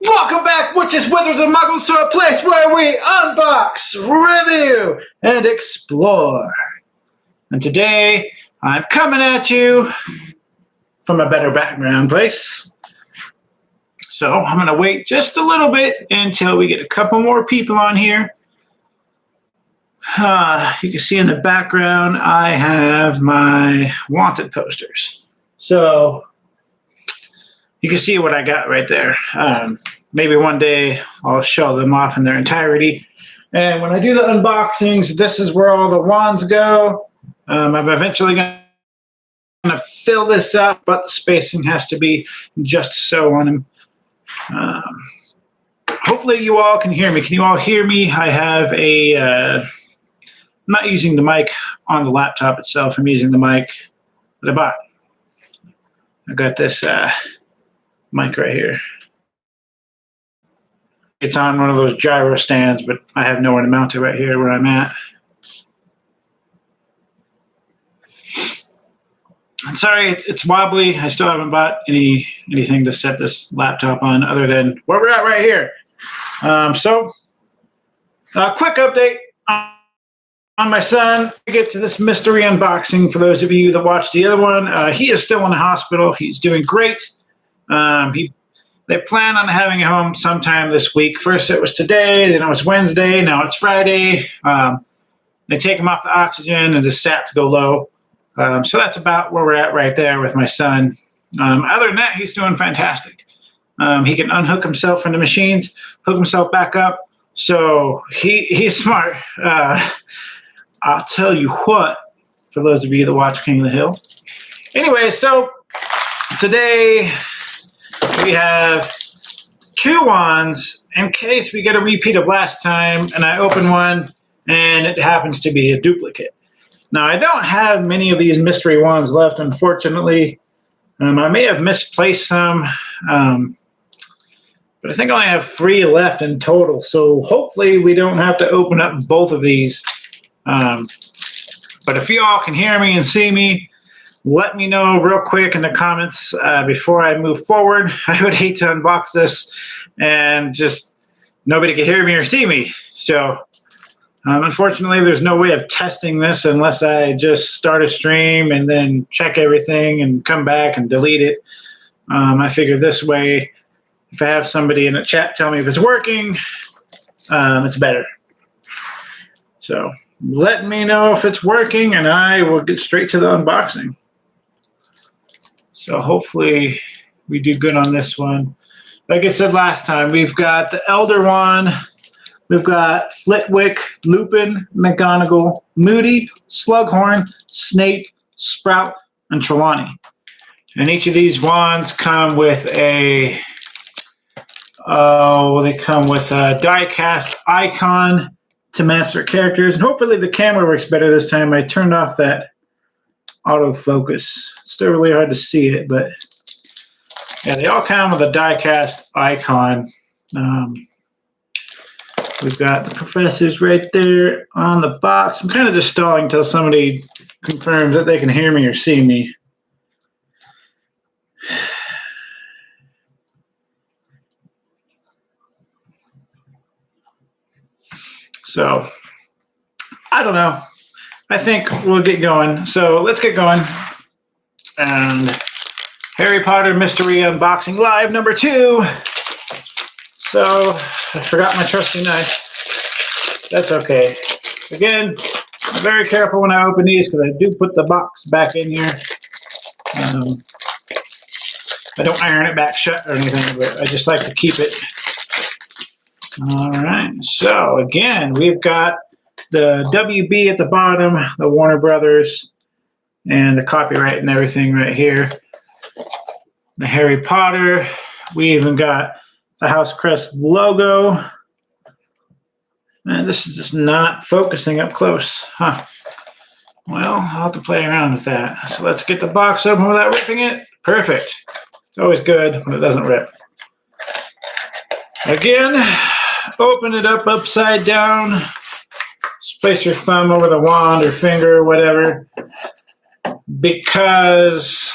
Welcome back, witches, wizards, and muggles, to a place where we unbox, review, and explore. And today, I'm coming at you from a better background place. So I'm going to wait just a little bit until we get a couple more people on here. You can see in the background, I have my wanted posters. So you can see what I got right there. Maybe one day I'll show them off in their entirety. And when I do the unboxings, this is where all the wands go. I'm eventually going to fill this up, but the spacing has to be just so on them. Hopefully you all can hear me. Can you all hear me? I have I'm not using the mic on the laptop itself. I'm using the mic that I bought. I got this mic right here. It's on one of those gyro stands, but I have nowhere to mount it right here where I'm at. I'm sorry, it's wobbly. I still haven't bought anything to set this laptop on other than where we're at right here. So, quick update on my son. We get to this mystery unboxing. For those of you that watched the other one, he is still in the hospital. He's doing great. They plan on having him home sometime this week. First it was today, then it was Wednesday, now it's Friday. They take him off the oxygen and just sat to go low. So that's about where we're at right there with my son. Other than that, he's doing fantastic. He can unhook himself from the machines, hook himself back up. So he's smart. I'll tell you what, for those of you that watch King of the Hill. Anyway, so today we have two wands in case we get a repeat of last time and I open one and it happens to be a duplicate. Now, I don't have many of these mystery wands left, unfortunately. I may have misplaced some, but I think I only have 3 left in total. So hopefully we don't have to open up both of these. But if you all can hear me and see me, let me know real quick in the comments before I move forward. I would hate to unbox this and just nobody can hear me or see me. So unfortunately, there's no way of testing this unless I just start a stream and then check everything and come back and delete it. I figure this way, if I have somebody in the chat tell me if it's working, it's better. So let me know if it's working and I will get straight to the unboxing. So hopefully we do good on this one. Like I said last time, we've got the Elder Wand, we've got Flitwick, Lupin, McGonagall, Moody, Slughorn, Snape, Sprout, and Trelawney. And each of these wands come with a die-cast icon to match their characters. And hopefully the camera works better this time. I turned off that autofocus. It's still really hard to see it, but yeah, they all come with a die-cast icon. We've got the professors right there on the box. I'm kind of just stalling until somebody confirms that they can hear me or see me. So, I don't know. I think we'll get going. So let's get going. And Harry Potter Mystery Unboxing Live number 2. So I forgot my trusty knife. That's okay. Again, I'm very careful when I open these because I do put the box back in here. I don't iron it back shut or anything, but I just like to keep it. All right. So again, we've got the WB at the bottom, the Warner Brothers, and the copyright and everything right here. The Harry Potter. We even got the House Crest logo. And this is just not focusing up close. Huh. Well, I'll have to play around with that. So let's get the box open without ripping it. Perfect. It's always good when it doesn't rip. Again, open it up upside down. Just place your thumb over the wand or finger or whatever, because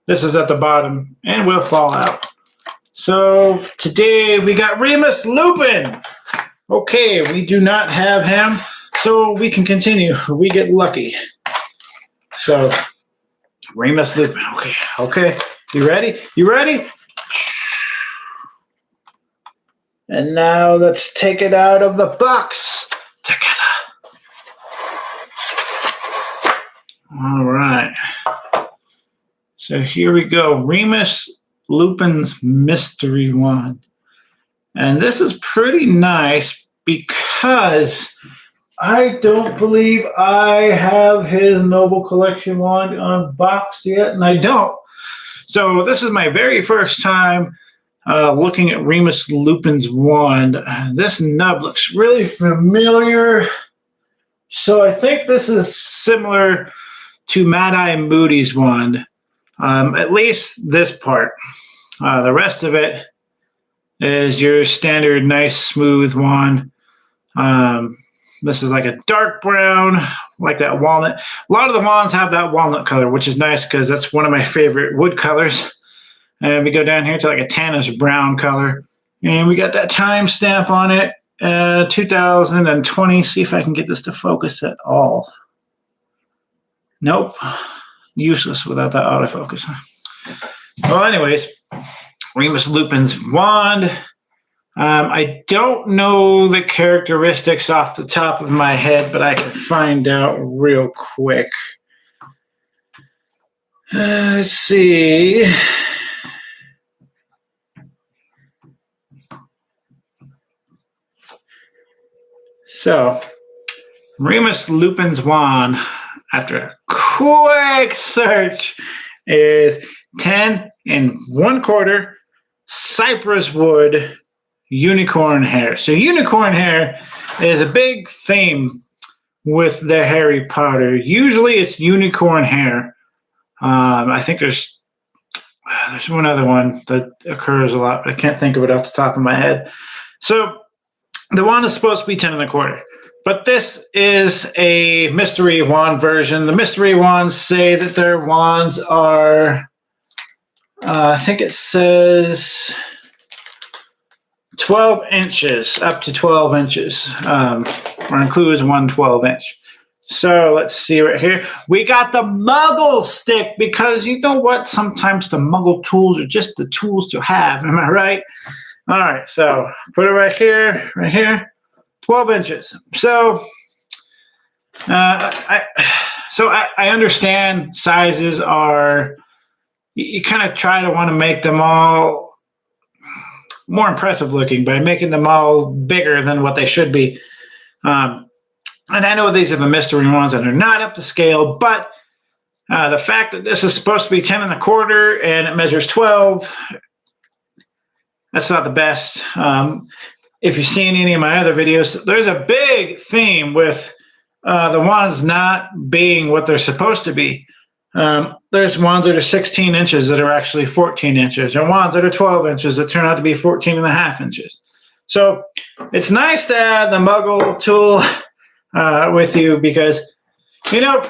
this is at the bottom and will fall out. So today we got Remus Lupin. Okay, we do not have him, so we can continue. We get lucky. So Remus Lupin. Okay. You ready? You ready? And now let's take it out of the box together. All right. So here we go. Remus Lupin's Mystery Wand. And this is pretty nice because I don't believe I have his Noble Collection wand unboxed yet, and I don't. So this is my very first time looking at Remus Lupin's wand. This nub looks really familiar. So I think this is similar to Mad Eye Moody's wand. At least this part. The rest of it is your standard nice smooth wand. This is like a dark brown, like that walnut. A lot of the wands have that walnut color, which is nice because that's one of my favorite wood colors. And we go down here to like a tannish brown color. And we got that time stamp on it, 2020. See if I can get this to focus at all. Nope. Useless without that autofocus. Well, anyways, Remus Lupin's wand. I don't know the characteristics off the top of my head, but I can find out real quick. Let's see. So, Remus Lupin's wand, after a quick search, is 10 1/4 Cypress wood unicorn hair. So unicorn hair is a big theme with the Harry Potter. Usually it's unicorn hair. I think there's one other one that occurs a lot, but I can't think of it off the top of my head. So the wand is supposed to be 10 1/4. But this is a mystery wand version. The mystery wands say that their wands are, I think it says 12 inches, up to 12 inches, or includes one 12-inch. So let's see right here. We got the Muggle stick because you know what? Sometimes the Muggle tools are just the tools to have. Am I right? All right, so put it right here, 12 inches. So I understand sizes are, you kind of try to want to make them all more impressive looking by making them all bigger than what they should be. And I know these are the mystery ones and they're not up to scale, but the fact that this is supposed to be 10 1/4 and it measures 12, that's not the best. If you've seen any of my other videos, there's a big theme with the wands not being what they're supposed to be. There's wands that are 16 inches that are actually 14 inches, or wands that are 12 inches that turn out to be 14.5 inches. So it's nice to have the Muggle tool with you because, you know,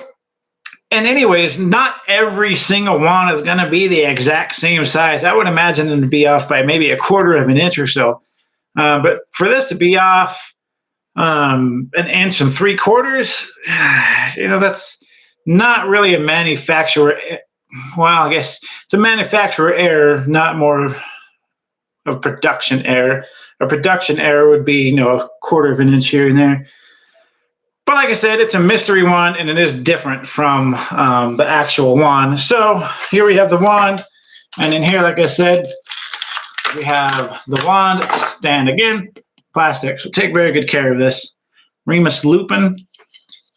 and anyways, not every single wand is going to be the exact same size. I would imagine them to be off by maybe 1/4 of an inch or so. But for this to be off 1 inch and 3/4, you know, that's not really a manufacturer. Well, I guess it's a manufacturer error, not more of production error. A production error would be, you know, 1/4 of an inch here and there. But like I said, it's a mystery wand, and it is different from the actual wand. So here we have the wand, and in here, like I said, we have the wand stand again, plastic. So take very good care of this. Remus Lupin.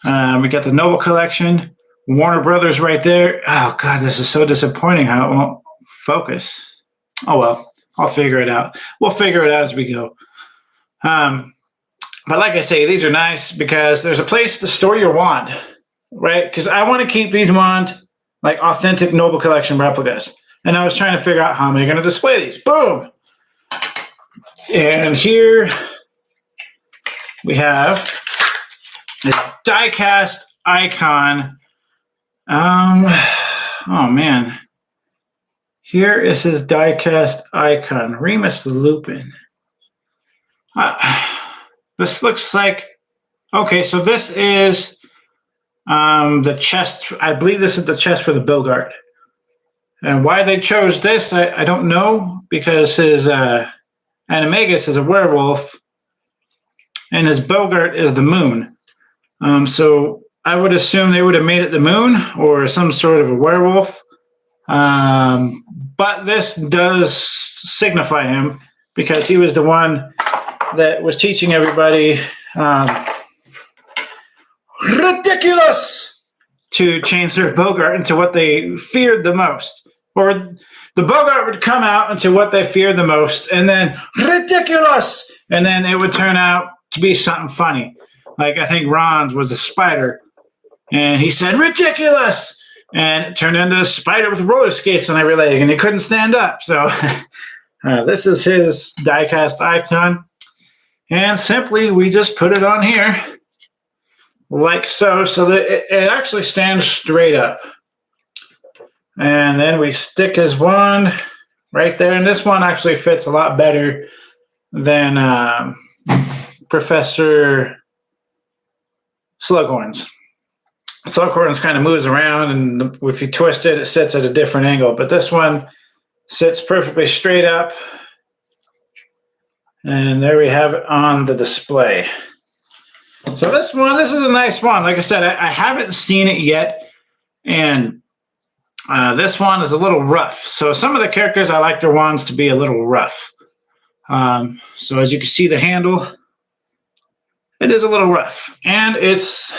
We got the Noble Collection, Warner Brothers right there. Oh God, this is so disappointing how it won't focus. Oh well, I'll figure it out. We'll figure it out as we go. But like I say, these are nice because there's a place to store your wand, right? Because I want to keep these wands like authentic Noble Collection replicas. And I was trying to figure out how am I going to display these. Boom! And here we have this die-cast icon. Oh man. Here is his die-cast icon, Remus Lupin. This looks like, okay, so this is the chest. I believe this is the chest for the Bogart. And why they chose this, I don't know, because his Animagus is a werewolf, and his Bogart is the moon. So I would assume they would have made it the moon or some sort of a werewolf. But this does signify him because he was the one that was teaching everybody ridiculous to change their Bogart into what they feared the most. Or the Bogart would come out into what they feared the most, and then ridiculous, and then it would turn out to be something funny. Like I think Ron's was a spider, and he said ridiculous, and it turned into a spider with roller skates on every leg, and he couldn't stand up. So this is his die-cast icon, and simply we just put it on here like so that it actually stands straight up. And then we stick his wand right there. And this one actually fits a lot better than Professor Slughorn's. Slughorn's kind of moves around, and if you twist it, it sits at a different angle. But this one sits perfectly straight up. And there we have it on the display. So this is a nice one. Like I said, I haven't seen it yet. And this one is a little rough. So some of the characters, I like their wands to be a little rough. So as you can see, the handle, it is a little rough. And it's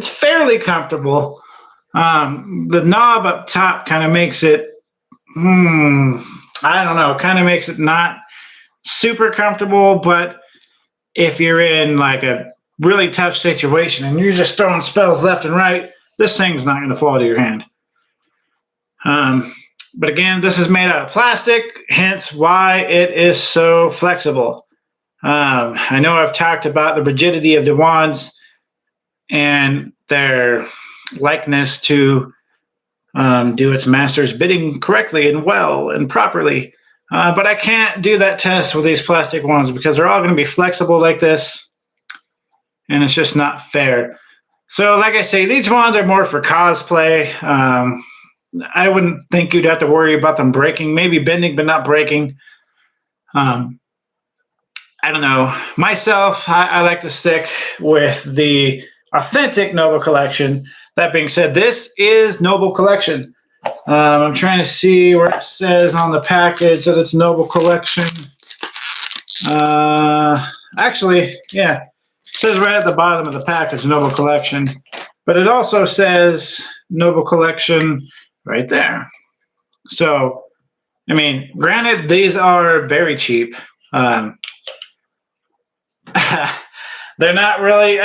fairly comfortable. The knob up top kind of makes it, I don't know, kind of makes it not super comfortable. But if you're in like a really tough situation and you're just throwing spells left and right, this thing's not going to fall to your hand. But again, this is made out of plastic, hence why it is so flexible. I know I've talked about the rigidity of the wands and their likeness to do its master's bidding correctly and well and properly. But I can't do that test with these plastic wands because they're all going to be flexible like this, and it's just not fair. So like I say, these wands are more for cosplay. I wouldn't think you'd have to worry about them breaking, maybe bending, but not breaking. I don't know. Myself, I like to stick with the authentic Noble Collection. That being said, this is Noble Collection. I'm trying to see where it says on the package that it's Noble Collection. Actually, yeah. It says right at the bottom of the package, Noble Collection. But it also says Noble Collection right there. So, I mean, granted, these are very cheap. They're not really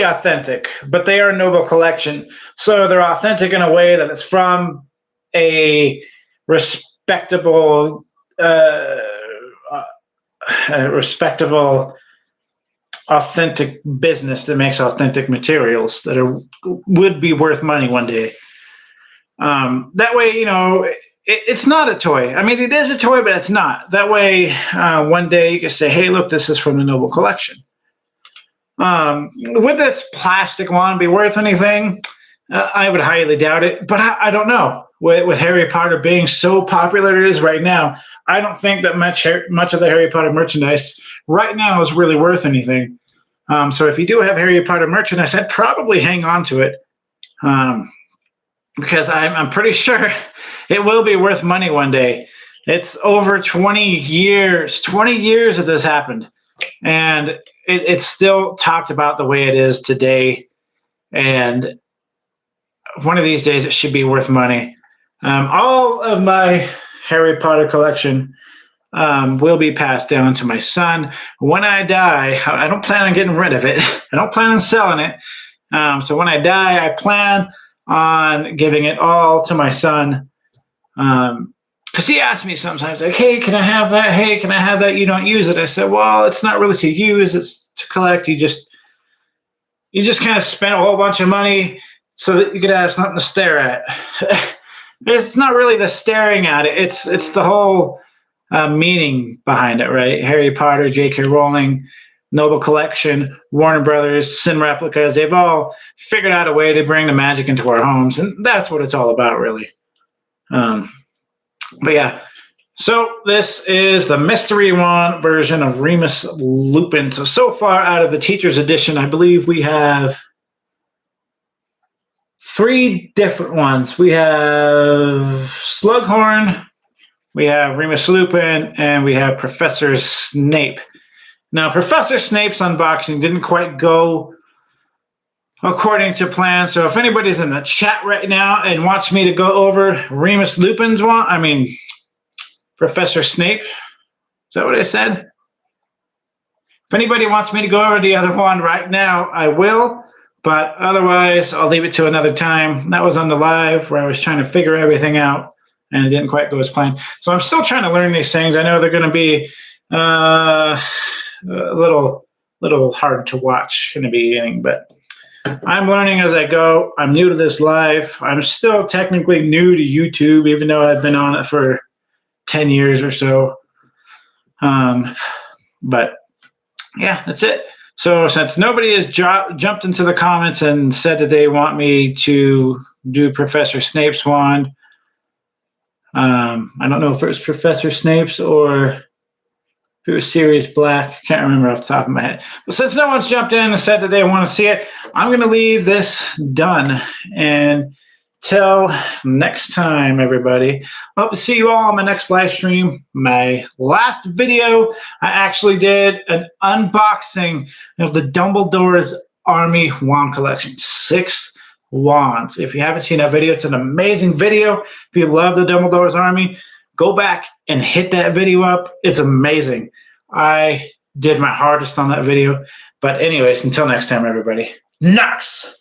authentic, but they are Noble Collection. So they're authentic in a way that it's from a respectable authentic business that makes authentic materials that would be worth money one day. That way, you know, it's not a toy. I mean, it is a toy, but it's not. That way, one day you can say, hey, look, this is from the Noble Collection. Would this plastic wand be worth anything? I would highly doubt it, but I don't know. With Harry Potter being so popular it is right now, I don't think that much of the Harry Potter merchandise right now is really worth anything. So if you do have Harry Potter merchandise, I'd probably hang on to it because I'm pretty sure it will be worth money one day. It's over 20 years that this happened, and it's still talked about the way it is today. And one of these days, it should be worth money. All of my Harry Potter collection will be passed down to my son. When I die, I don't plan on getting rid of it. I don't plan on selling it. So when I die, I plan on giving it all to my son. Because he asks me sometimes, like, hey, can I have that? Hey, can I have that? You don't use it. I said, well, it's not really to use. It's to collect. You just kind of spent a whole bunch of money so that you could have something to stare at. It's not really the staring at it. It's the whole meaning behind it, right? Harry Potter, J.K. Rowling, Noble Collection, Warner Brothers, Sin Replicas, they've all figured out a way to bring the magic into our homes, and that's what it's all about, really. But yeah, so this is the Mystery Wand version of Remus Lupin. So far out of the Teacher's Edition, I believe we have 3 different ones. We have Slughorn, we have Remus Lupin, and we have Professor Snape. Now, Professor Snape's unboxing didn't quite go according to plan. So if anybody's in the chat right now and wants me to go over Remus Lupin's wand, Professor Snape, is that what I said? If anybody wants me to go over the other one right now, I will. But otherwise, I'll leave it to another time. That was on the live where I was trying to figure everything out, and it didn't quite go as planned. So I'm still trying to learn these things. I know they're going to be a little hard to watch in the beginning, but I'm learning as I go. I'm new to this live. I'm still technically new to YouTube, even though I've been on it for 10 years or so. But yeah, that's it. So since nobody has jumped into the comments and said that they want me to do Professor Snape's wand, I don't know if it was Professor Snape's or if it was Sirius Black. I can't remember off the top of my head. But since no one's jumped in and said that they want to see it, I'm going to leave this done. And till next time, everybody. Hope to see you all on my next live stream. My last video, I actually did an unboxing of the Dumbledore's Army Wand Collection. 6 wands. If you haven't seen that video, it's an amazing video. If you love the Dumbledore's Army, go back and hit that video up. It's amazing. I did my hardest on that video. But anyways, until next time, everybody. Knox!